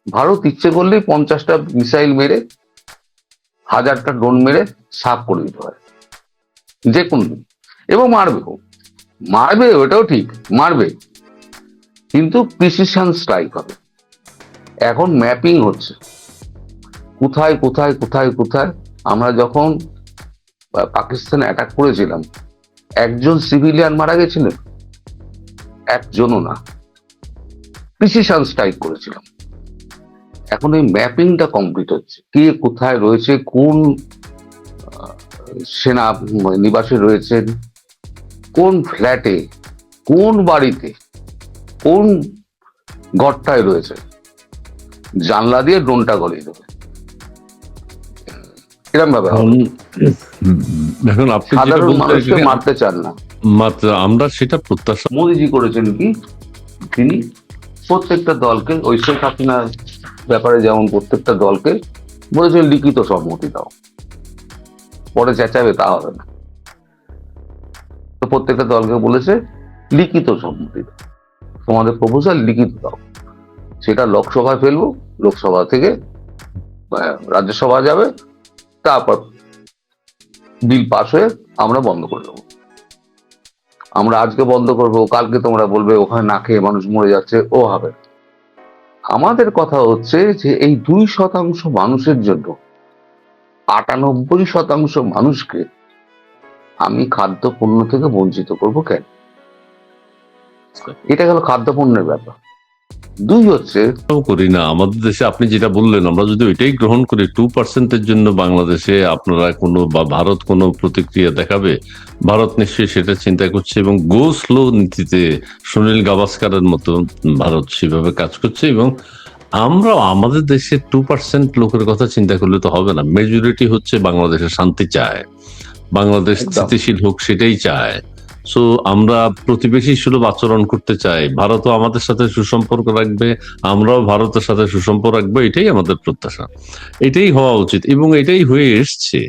ভারত ইচ্ছে করলেই 50টা মিসাইল মেরে 1000টা ড্রোন মেরে সাফ করে দিতে পারে যে কোনো দিন। এবং মারবেও, মারবে, ওটাও ঠিক, মারবে, কিন্তু প্রিসিশন স্ট্রাইক হবে। এখন ম্যাপিং হচ্ছে কোথায় কোথায় কোথায় কোথায়। আমরা যখন পাকিস্তানে অ্যাটাক করেছিলাম, একজন সিভিলিয়ান মারা গেছিলেন? একজনও না। প্রিসিশন স্ট্রাইক করেছিলাম। এখন এই ম্যাপিংটা কমপ্লিট হচ্ছে, কে কোথায় রয়েছে, কোন সেনা নিবাসে রয়েছেন, কোন ফ্ল্যাটে, কোন বাড়িতে, কোন ঘরটায় রয়েছে, জানলা দিয়ে ড্রোনটা গলিয়ে দেবে, এরকম ভাবে হবে। এখন আপনি যেটা সাধারণ বলতে মানুষকে মারতে চান না। মাত্র আমরা সেটা প্রত্যাশা। মোদিজি করেছেন কি, তিনি প্রত্যেকটা দলকে ওই শেখ হাসিনার ব্যাপারে যেমন প্রত্যেকটা দলকে বলেছেন লিখিত সম্মতি দাও, পরে চেঁচাবে তা হবে না। তো প্রত্যেকটা দলকে বলেছে লিখিত সম্মতি দাও, তোমাদের প্রপোজাল লিখিত দাও, সেটা লোকসভায় ফেলবো, লোকসভা থেকে রাজ্যসভা যাবে, তারপর বিল পাস হয়ে আমরা বন্ধ করে দেবো। আমরা আজকে বন্ধ করবো, কালকে তোমরা বলবে ওখানে না খেয়ে মানুষ মরে যাচ্ছে, ও হবে। আমাদের কথা হচ্ছে যে এই 2% মানুষের জন্য 98% মানুষকে আমি খাদ্যপণ্য থেকে বঞ্চিত করব কেন? এটা গেল খাদ্যপণ্যের ব্যাপার। দুই হচ্ছে, করি না আমাদের দেশে আপনি যেটা বললেন, আমরা যদি ওইটাই গ্রহণ করি 2%-এর জন্য বাংলাদেশে আপনারা কোনো বা ভারত কোনো প্রতিক্রিয়া দেখাবে, ভারত নিশ্চয়ই সেটা চিন্তা করছে এবং গো স্লো নীতিতে সুনীল গাভাস্কারের মতো ভারত সেভাবে কাজ করছে। এবং আমরা আমাদের দেশে 2% লোকের কথা চিন্তা করলে তো হবে না। মেজরিটি হচ্ছে বাংলাদেশের শান্তি চায়, বাংলাদেশ একদম স্থিতিশীল হোক সেটাই চায়। সো আমরা প্রতিবেশী সুলভ আচরণ করতে চাই, ভারতও আমাদের সাথে সুসম্পর্ক রাখবে, আমরাও ভারতের সাথে সুসম্পর্ক রাখবো, এটাই আমাদের প্রত্যাশা, এটাই হওয়া উচিত এবং এটাই হয়ে এসছে।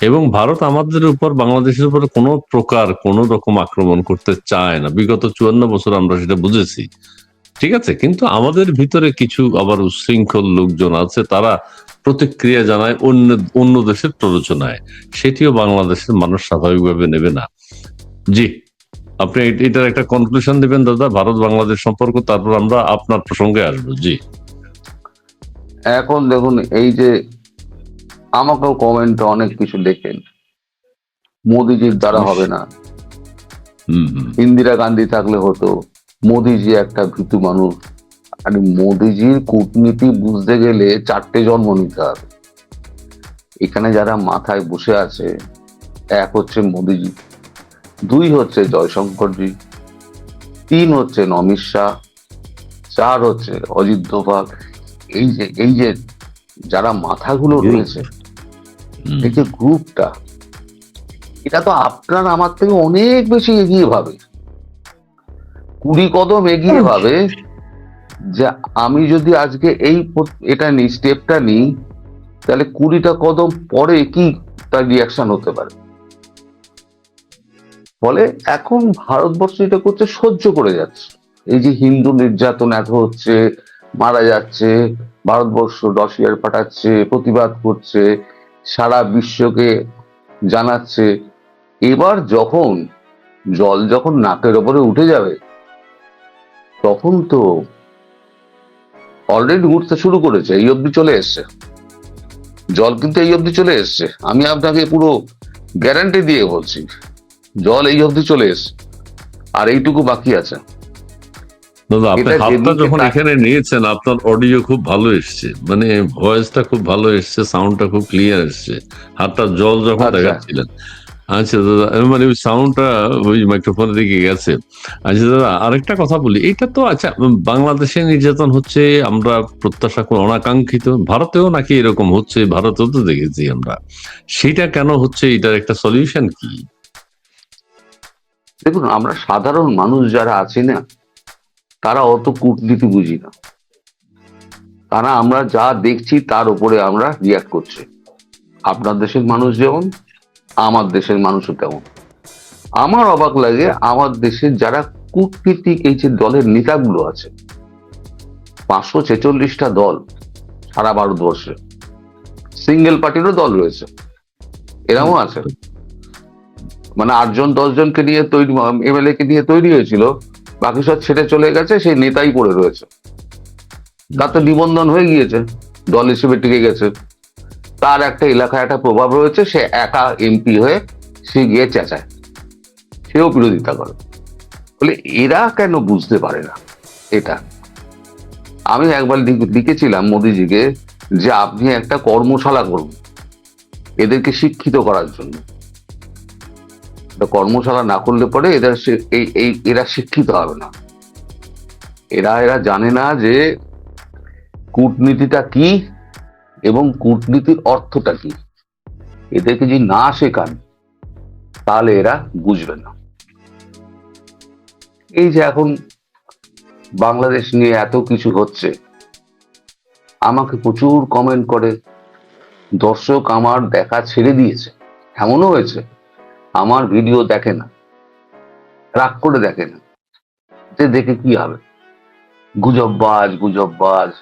এবং ভারত আমাদের উপর, বাংলাদেশের উপর কোনো প্রকার কোনো রকম আক্রমণ করতে চায় না, বিগত 54 বছর আমরা সেটা বুঝেছি। ঠিক আছে, কিন্তু আমাদের ভিতরে কিছু আবার উচ্ছৃঙ্খল লোকজন আছে, তারা প্রতিক্রিয়া জানায় অন্য অন্য দেশের প্ররোচনায়, সেটিও বাংলাদেশের মানুষ স্বাভাবিকভাবে নেবে না। জি, আপনি এটার একটা কনক্লুশন দিবেন দাদা, ভারত বাংলাদেশ সম্পর্ক, তারপর আমরা আপনার প্রসঙ্গে আসবো। জি, এখন দেখুন, এই যে আমাকেও কমেন্টে অনেক কিছু লেখেন, মোদিজির দ্বারা হবে না, ইন্দিরা গান্ধী থাকলে হতো, মোদিজি একটা ভীতু মানুষ। আর মোদিজির কূটনীতি বুঝতে গেলে 4টে জন্ম নিতে হবে। এখানে যারা মাথায় বসে আছে, এক হচ্ছে মোদিজি, 2 হচ্ছে জয়শঙ্করজি, 3 হচ্ছে অমিত শাহ, 4 হচ্ছে অজিত দোভাল। এই যে যারা মাথাগুলো রয়েছে, এই যে গ্রুপটা, এটা তো আপনার আমার থেকে অনেক বেশি এগিয়ে ভাবে, 20 কদম এগিয়ে ভাবে যে আমি যদি আজকে এটা নিই, স্টেপটা নিই, তাহলে 20টা কদম পরে কি তার রিয়াকশন হতে পারে। ফলে এখন ভারতবর্ষ এটা করছে, সহ্য করে যাচ্ছে। এই যে হিন্দু নির্যাতন এত হচ্ছে, মারা যাচ্ছে, ভারতবর্ষ ডসিয়ার পাঠাচ্ছে, প্রতিবাদ করছে, সারা বিশ্বকে জানাচ্ছে। এবার যখন নাকের ওপরে উঠে যাবে, তখন তো অলরেডি উঠতে শুরু করেছে, এই অবধি চলে এসছে জল, কিন্তু এই অবধি চলে এসছে। আমি আপনাকে পুরো গ্যারান্টি দিয়ে বলছি, জল এই অবধি চলে এসছে, আর এইটুকু বাকি আছে। দাদা আপনি এটা হাতটা যেদিকে যখন এখানে নিয়েছেন, আপনার অডিও খুব ভালো এসছে, মানে ভয়েসটা খুব ভালো এসছে, সাউন্ডটা খুব ক্লিয়ার এসছে, হাতটা জল যখন আচ্ছা, দেখাচ্ছিলেন। আচ্ছা দাদা, মানে ওই সাউন্ডটা ওই মাইক্রোফোনের দিকে গেছে। আচ্ছা দাদা, আরেকটা কথা বলি, এটা তো আচ্ছা, বাংলাদেশে নির্যাতন হচ্ছে, আমরা প্রত্যাশা করি অনাকাঙ্ক্ষিত, ভারতেও নাকি এরকম হচ্ছে, ভারতেও তো দেখেছি আমরা, সেটা কেন হচ্ছে, এটার একটা সলিউশন কি? দেখুন, আমরা সাধারণ মানুষ যারা আছি না, তারা অত কূটনীতি বুঝি না। তারা আমরা যা দেখছি তার উপরে আমরা রিয়াক্ট করছি। আপনার দেশের মানুষ যেমন, আমার দেশের মানুষও তেমন। আমার অবাক লাগে, আমার দেশের যারা কূটনীতিক এই যে দলের নেতাগুলো আছে, 546টা দল সারা ভারতবর্ষে, সিঙ্গেল পার্টিরও দল রয়েছে, এরকমও আছে। মানে 8 জন 10 জনকে নিয়ে তৈরি, এমএলএ কে নিয়ে তৈরি হয়েছিল, বাকি সব ছেড়ে চলে গেছে, সেই নেতাই পড়ে রয়েছে, তার তো নিবন্ধন হয়ে গিয়েছে, দল হিসেবে টিকে গেছে, তার একটা এলাকায় একটা প্রভাব রয়েছে, সে একা এমপি হয়ে সে গিয়ে চেঁচায়, সেও বিরোধিতা করে। বলে এরা কেন বুঝতে পারে না এটা? আমি একবার লিখেছিলাম মোদিজিকে যে আপনি একটা কর্মশালা করুন এদেরকে শিক্ষিত করার জন্য। কর্মশালা না করলে পরে এরা শিক্ষিত হবে না। এরা জানে না যে কূটনীতিটা কি এবং কূটনীতির অর্থটা কি। এদেরকে যদি না শেখান তাহলে এরা বুঝবে না। এই যে এখন বাংলাদেশ নিয়ে এত কিছু হচ্ছে, আমাকে প্রচুর কমেন্ট করে, দর্শক আমার দেখা ছেড়ে দিয়েছে, এমনও হয়েছে আমার ভিডিও দেখে না, রাগ করে দেখে না, যে দেখে কি হবে, গুজববাজ গুজববাজ।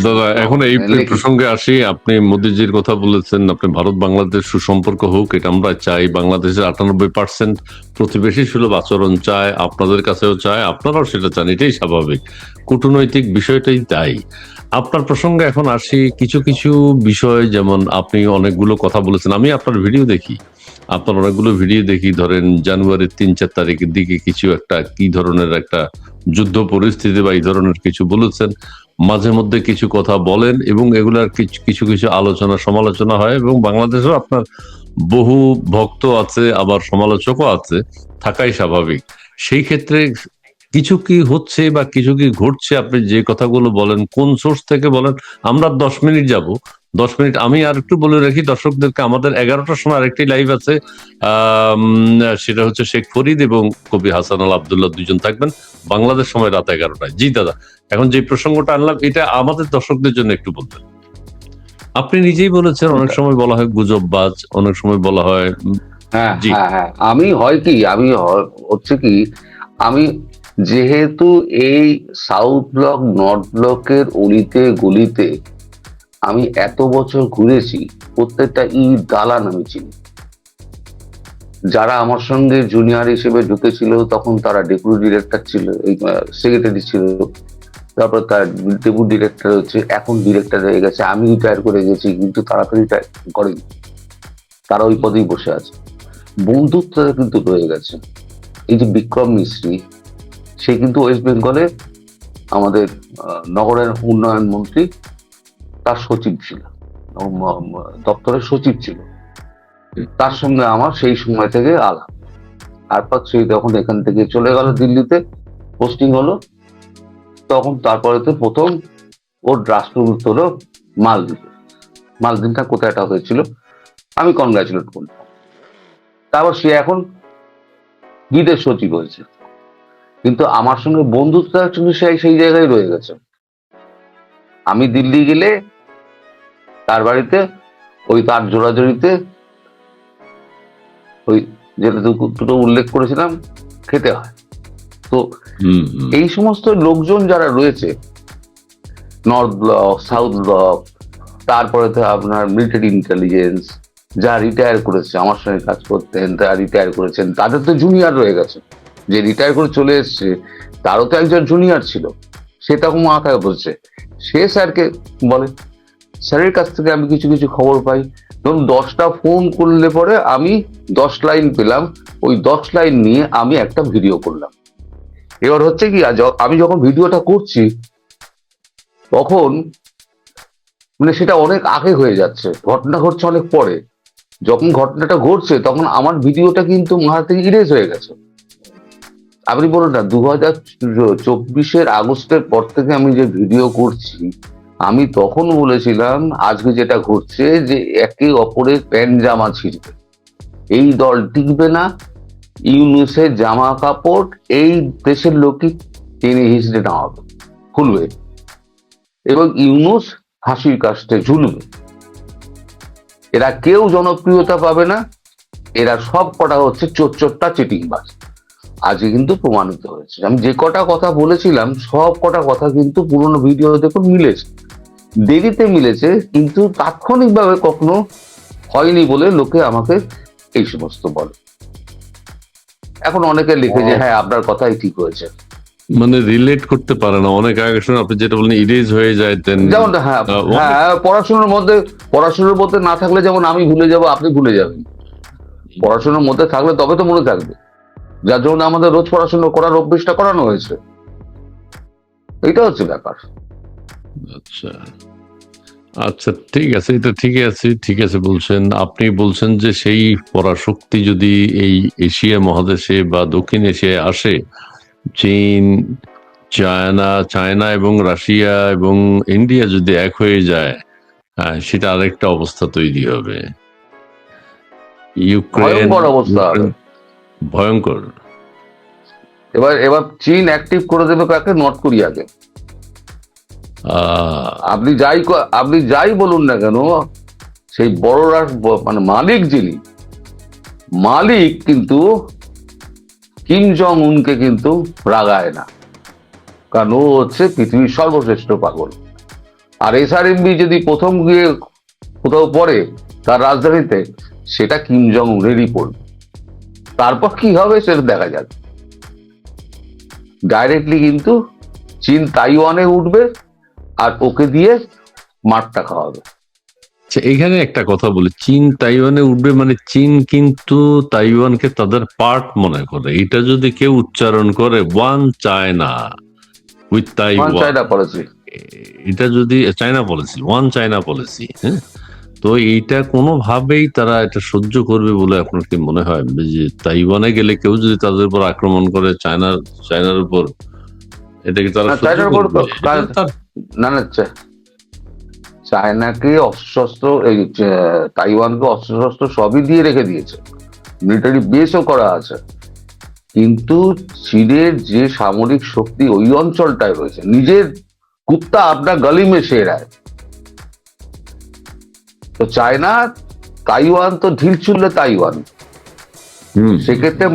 দাদা, এখন এই প্রসঙ্গে আসি। আপনি মোদিজির কথা বলেছেন, আপনি ভারত বাংলাদেশ সুসম্পর্ক হোক এটা আমরা চাই, বাংলাদেশের 98% প্রতিবেশী সুলভ আচরণ চায়, আপনাদের কাছেও চায়, আপনারাও সেটা চান, এটাই স্বাভাবিক, কূটনৈতিক বিষয়টাই তাই। আপনার প্রসঙ্গে এখন আসি, কিছু কিছু বিষয়, যেমন আপনি অনেকগুলো কথা বলেছেন, আমি আপনার ভিডিও দেখি, আপনার অনেকগুলো ভিডিও দেখি, ধরেন জানুয়ারির 3-4 তারিখের দিকে কিছু একটা কি ধরনের একটা যুদ্ধ পরিস্থিতি বা এই ধরনের কিছু বলেছেন, মাঝে মধ্যে কিছু কথা বলেন এবং এগুলার কিছু কিছু আলোচনা সমালোচনা হয়, এবং বাংলাদেশেও আপনার বহু ভক্ত আছে, আবার সমালোচকও আছে, থাকাই স্বাভাবিক। সেই ক্ষেত্রে কিছু কি হচ্ছে বা কিছু কি ঘটছে, আপনি যে কথাগুলো বলেন কোন সোর্স থেকে বলেন? আমরা 10 মিনিট যাব, 10 মিনিট আমি আর একটু বলে রাখি দর্শকদেরকে, আমাদের 11টার সময় আরেকটি লাইভ আছে, সেটা হচ্ছে শেখ ফরিদ এবং কবি হাসান আল আব্দুল্লাহ, দুজন থাকবেন, বাংলাদেশ সময় রাত 11টায়। জি দাদা, এখন যে প্রসঙ্গটা আনলাম এটা আমাদের দর্শকদের জন্য একটু বলবেন। আপনি নিজেই বলেছেন অনেক সময় বলা হয় গুজববাজ, অনেক সময় বলা হয়। হ্যাঁ জি। হ্যাঁ হ্যাঁ, আমি হয় কি, হচ্ছে কি, আমি যেহেতু এই সাউথ ব্লক নর্থ ব্লকের অলিতে গলিতে আমি এত বছর ঘুরেছি, প্রত্যেকটা ইট দালান আমি চিনি। যারা আমার সঙ্গে জুনিয়র হিসেবে ঢুকেছিল তখন তারা ডেপুটি ডিরেক্টর ছিল, এই সেক্রেটারি ছিল, তারপর তার ডেপুটি ডিরেক্টর হচ্ছে, এখন ডিরেক্টর হয়ে গেছে, আমি রিটায়ার করে গেছি, কিন্তু তারা তো রিটায়ার করেনি, তারা ওই পদেই বসে আছে, বন্ধুত্ব কিন্তু রয়ে গেছে। এই যে বিক্রম মিস্ত্রি, সে কিন্তু ওয়েস্ট বেঙ্গলে আমাদের নগরের উন্নয়ন মন্ত্রী, তার সচিব ছিল, দপ্তরের সচিব ছিল, তার সঙ্গে আমার সেই সময় থেকে আলাপ। তারপর সে যখন এখান থেকে চলে গেল দিল্লিতে, পোস্টিং হলো, তখন তারপরে তো প্রথম ওর রাষ্ট্রদূত হলো মালদ্বীপে। মালদ্বীপটা কোথায় একটা হয়েছিল, আমি কনগ্রাচুলেট করলাম। তারপর সে এখন বিদেশ সচিব হয়েছে, কিন্তু আমার সঙ্গে বন্ধুত্ব অ্যাকচুয়ালি সেই জায়গায় রয়ে গেছে। আমি দিল্লি গেলে তার বাড়িতে ওই তার জোড়াজড়িতে ওই যেটা দুটো উল্লেখ করেছিলাম খেতে হয়। তো এই সমস্ত লোকজন যারা রয়েছে, নর্থ ব্লক সাউথ ব্লক, তারপরে তো আপনার মিলিটারি ইন্টেলিজেন্স, যা রিটায়ার করেছে আমার সঙ্গে কাজ করতেন, তারা রিটায়ার করেছেন, তাদের তো জুনিয়র রয়ে গেছে, যে রিটায়ার করে চলে এসছে তারও তো একজন জুনিয়র ছিল, সে তখন আঁকায় বলছে, সে স্যারকে বলে, স্যারের কাছ থেকে আমি কিছু কিছু খবর পাই, ধরুন 10টা ফোন করলে পরে আমি 10 লাইন পেলাম, ওই 10 লাইন নিয়ে আমি একটা ভিডিও করলাম। এবার হচ্ছে কি, আমি যখন ভিডিওটা করছি তখন মানে সেটা অনেক আগে হয়ে যাচ্ছে, ঘটনা ঘটছে অনেক পরে, যখন ঘটনাটা ঘটছে তখন আমার ভিডিওটা কিন্তু মাথা থেকে ইরেজ হয়ে গেছে। আপনি বলুন না, 2024-এর আগস্টের পর থেকে আমি যে ভিডিও করছি, আমি তখন বলেছিলাম আজকে যেটা ঘটছে যে একে অপরের প্যান্ট জামা ছিঁড়বে, এই দল টিকবে না, ইউনুসের জামা কাপড় এই দেশের লোকই টেনে হিসড়ে নামাবে, খুলবে, এবং ইউনুস হাসির কাস্টে ঝুলবে। এরা কেউ জনপ্রিয়তা পাবে না, এরা সব কটা হচ্ছে চোরটা চিটিংবাজ। আজকে কিন্তু প্রমাণিত হয়েছে। আমি যে কটা কথা বলেছিলাম সব কটা কথা কিন্তু পুরোনো ভিডিও দেখুন মিলেছে, দেরিতে মিলেছে, কিন্তু তাৎক্ষণিকভাবে কখনো হয়নি বলে লোকে আমাকে এই সমস্ত বলে। এখন অনেকে লিখে যে হ্যাঁ আপনার কথাই ঠিক হয়েছে, মানে রিলেট করতে পারে না, অনেক আগে শুনে আপনি যেটা বলেন ইরেজ হয়ে যায় দেন। যেমন হ্যাঁ হ্যাঁ পড়াশোনার মধ্যে না থাকলে যেমন আমি ভুলে যাব, আপনি ভুলে যাবেন। পড়াশোনার মধ্যে থাকলে তবে তো মনে থাকবে, যার জন্য আমাদের রোজ পড়াশোনা করার অভ্যেসটা করানো হয়েছে। এইটা হচ্ছে ব্যাপার। আচ্ছা আচ্ছা, ঠিক আছে, এটা ঠিক আছে বলছেন আপনি। বলছেন যে সেই পরাশক্তি যদি এই এশিয়া মহাদেশে বা দক্ষিণ এশিয়ায় আসে, চীন, চায়না এবং রাশিয়া এবং ইন্ডিয়া যদি এক হয়ে যায়, সেটা আরেকটা অবস্থা তৈরি হবে। ভয়ঙ্কর অবস্থা হবে, ভয়ঙ্কর। এবার চীন অ্যাক্টিভ করে দেবে কাকে? নর্থ কোরিয়াকে। আপনি যাই বলুন না কেন, সেই বড় মানে মালিক কিন্তু কিম জং উনকে কিন্তু রাগায় না, কারণ ও হচ্ছে পৃথিবীর সর্বশ্রেষ্ঠ পাগল। আর এসআরএমবি যদি প্রথম গিয়ে কোথাও পড়ে তার রাজধানীতে, সেটা কিম জং উনেরই পড়বে। তারপর কি হবে সেটা দেখা যাবে। ডাইরেক্টলি কিন্তু চীন তাইওয়ানে উঠবে আর ওকে দিয়ে মাঠটা খাওয়াবে। আচ্ছা, এখানে একটা কথা বলি, চীন তাইওয়ানে উঠবে মানে চীন কিন্তু তাইওয়ানকে তাদের পার্ট মনে করে। এটা যদি কেউ উচ্চারণ করে one China with Taiwan, China policy, এটা যদি China policy, one China policy, হ্যাঁ, তো এইটা কোনোভাবেই তারা এটা সহ্য করবে বলে আপনার কি মনে হয়? যে তাইওয়ানে গেলে কেউ যদি তাদের উপর আক্রমণ করে চায়নার উপর, এটা কি তারা সহ্য করবে? না না, চায়নাকে অস্ত্রশস্ত্র, এই তাইওয়ানকে অস্ত্রশস্ত্র সবই দিয়ে রেখে দিয়েছে, মিলিটারি বেসও করা আছে, কিন্তু চীনের যে সামরিক শক্তি ওই অঞ্চলটায় রয়েছে, নিজের কুত্তা আপনার গলি মে শের আয়। তো চায়না তাইওয়ান তো ঢিল ছুড়লে তাইওয়ান, সেক্ষেত্রে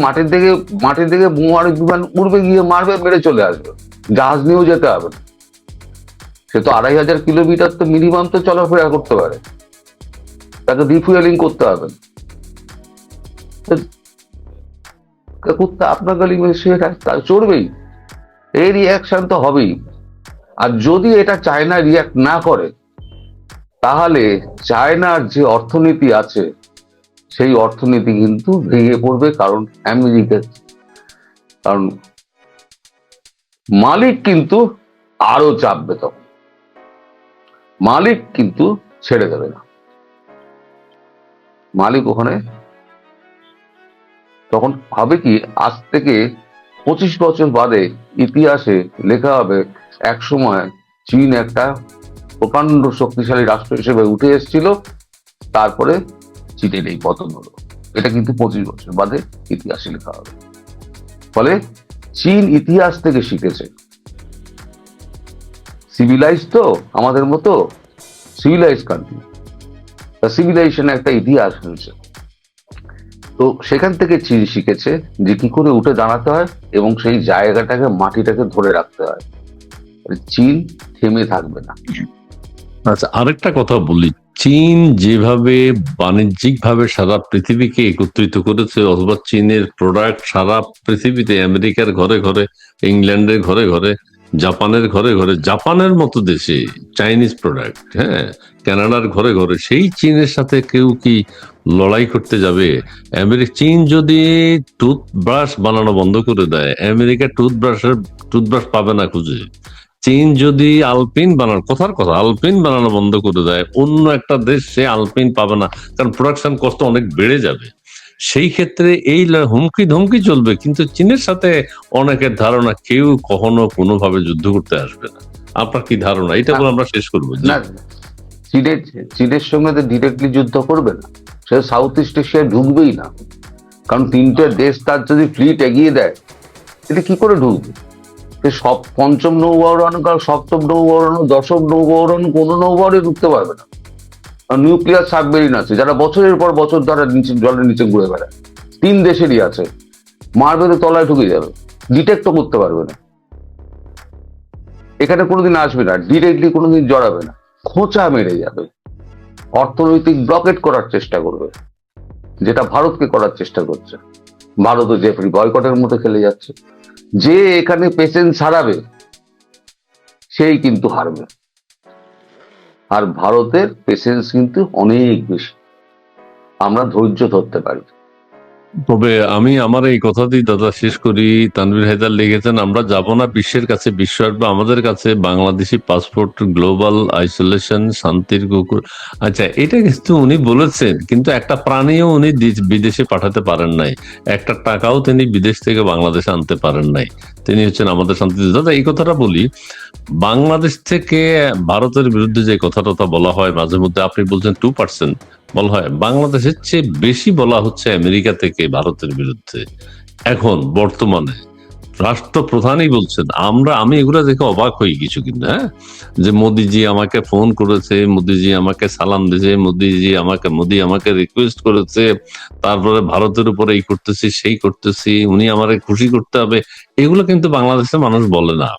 মাটির দিকে বোমার বিমান উড়বে, গিয়ে মারবে, মেরে চলে আসবে, জাহাজ নিয়েও যেতে হবে না। সে তো 2500 কিলোমিটার তো মিনিমাম তো চলাফেরা করতে পারে, তাকে রিফুয়েলিং করতে হবে। কুত্তা আপনার গলি মে শের আয়, তা চড়বেই, এই রিয়াকশন তো হবেই। আর যদি এটা চায়না রিয়াক্ট না করে, তাহলে চায়নার যে অর্থনীতি আছে সেই অর্থনীতি কিন্তু ভেঙে পড়বে, কারণ মালিক কিন্তু আরো চাপবে, তখন মালিক কিন্তু ছেড়ে দেবে না। মালিক ওখানে তখন হবে কি, আজ থেকে 25 বছর বাদে ইতিহাসে লেখা হবে এক সময় চীন একটা প্রকাণ্ড শক্তিশালী রাষ্ট্র হিসেবে উঠে এসেছিল, তারপরে চীনের এই পতন হলো। এটা কিন্তু 25 বছর বাদে ইতিহাসে লেখা হবে। ফলে চীন ইতিহাস থেকে শিখেছে, সিভিলাইজ তো আমাদের মতো সিভিলাইজ কান্ট্রি, সিভিলাইজেশন একটা ইতিহাস হয়েছে। তো সেখান থেকে চীন শিখেছে যে কি করে উঠে দাঁড়াতে হয় এবং সেই জায়গাটাকে, মাটিটাকে ধরে রাখতে হয়। চীন থেমে থাকবে না। আচ্ছা, আরেকটা কথা বলি, চীন যেভাবে বাণিজ্যিক ভাবে সারা পৃথিবীকে একত্রিত করেছে, অথবা চীনের প্রোডাক্ট সারা পৃথিবীতে, আমেরিকার ঘরে ঘরে, ইংল্যান্ডের ঘরে ঘরে, জাপানের ঘরে ঘরে, জাপানের মতো দেশে চাইনিজ প্রোডাক্ট, হ্যাঁ, কানাডার ঘরে ঘরে, সেই চীনের সাথে কেউ কি লড়াই করতে যাবে? চীন যদি টুথব্রাশ বানানো বন্ধ করে দেয়, আমেরিকা টুথব্রাশ পাবে না খুঁজে। চীন যদি আলপিন বানানো বন্ধ করে দেয়, অন্য একটা দেশ সে আলপিন পাবে না, কারণ প্রোডাকশন কষ্ট অনেক বেড়ে যাবে। সেই ক্ষেত্রে এই হুমকি ধমকি চলবে, কিন্তু চীনের সাথে অনেকের ধারণা কেউ কখনো কোনোভাবে যুদ্ধ করতে আসবে না। আপনার কি ধারণা? এটা বলে আমরা শেষ করবো। না, চীনের সঙ্গে তো ডিরেক্টলি যুদ্ধ করবে না, সে সাউথ ইস্ট এশিয়ায় ঢুকবেই না, কারণ তিনটে দেশ তার যদি ফ্লিট এগিয়ে দেয়, এটা কি করে ঢুকবে? সব পঞ্চম নৌবহর, সপ্তম নৌবহর, দশম নৌবহর, কোনো নৌবহরে ঢুকতে পারবে না। নিউক্লিয়ার সাবমেরিন আছে যারা বছরের পর বছর ধরে জলের নিচে ঘুরে বেড়ায়, 3 দেশেরই আছে, মারবে তো তলায় ঢুকে যাবে, ডিটেক্টও করতে পারবে না, এখানে কোনোদিন আসবে না, ডিরেক্টলি কোনোদিন জড়াবে না, খোঁচা মেরে যাবে, অর্থনৈতিক ব্লকেট করার চেষ্টা করবে, যেটা ভারতকে করার চেষ্টা করছে। ভারতও জেফরি বয়কটের মতো খেলে যাচ্ছে। যে এখানে পেশেন্স হারাবে সেই কিন্তু হারবে, আর ভারতের পেশেন্স কিন্তু অনেক বেশি, আমরা ধৈর্য ধরতে পারি। তবে আমি আমার এই কথাতেই দাদা শেষ করি। তানভীর হায়দার লিখেছেন, আমরা যাব না বিশ্বের কাছে, বিশ্ব আসবে আমাদের কাছে, বাংলাদেশি পাসপোর্ট, গ্লোবাল আইসোলেশন, শান্তির কুকুর। আচ্ছা, এটা কিন্তু উনি বলেছেন, কিন্তু একটা প্রাণীও উনি বিদেশে পাঠাতে পারেন নাই, একটা টাকাও তিনি বিদেশ থেকে বাংলাদেশে আনতে পারেন নাই। তিনি হচ্ছেন আমাদের শান্তি। দাদা এই কথাটা বলি, বাংলাদেশ থেকে ভারতের বিরুদ্ধে যে কথাটা বলা হয় মাঝে মধ্যে, আপনি বলছেন 2% বলা হয়, বাংলাদেশের চেয়ে বেশি বলা হচ্ছে আমেরিকা থেকে ভারতের বিরুদ্ধে। এখন বর্তমানে রাষ্ট্রপ্রধানই বলছেন, আমি এগুলো দেখে অবাক হই কিছু, কিন্তু হ্যাঁ, যে মোদিজি আমাকে ফোন করেছে, মোদিজি আমাকে সালাম দিয়েছে, মোদি আমাকে রিকোয়েস্ট করেছে, তারপরে ভারতের উপরে এই করতেছি সেই করতেছি, উনি আমারে খুশি করতে হবে, এগুলো কিন্তু বাংলাদেশের মানুষ বলে না।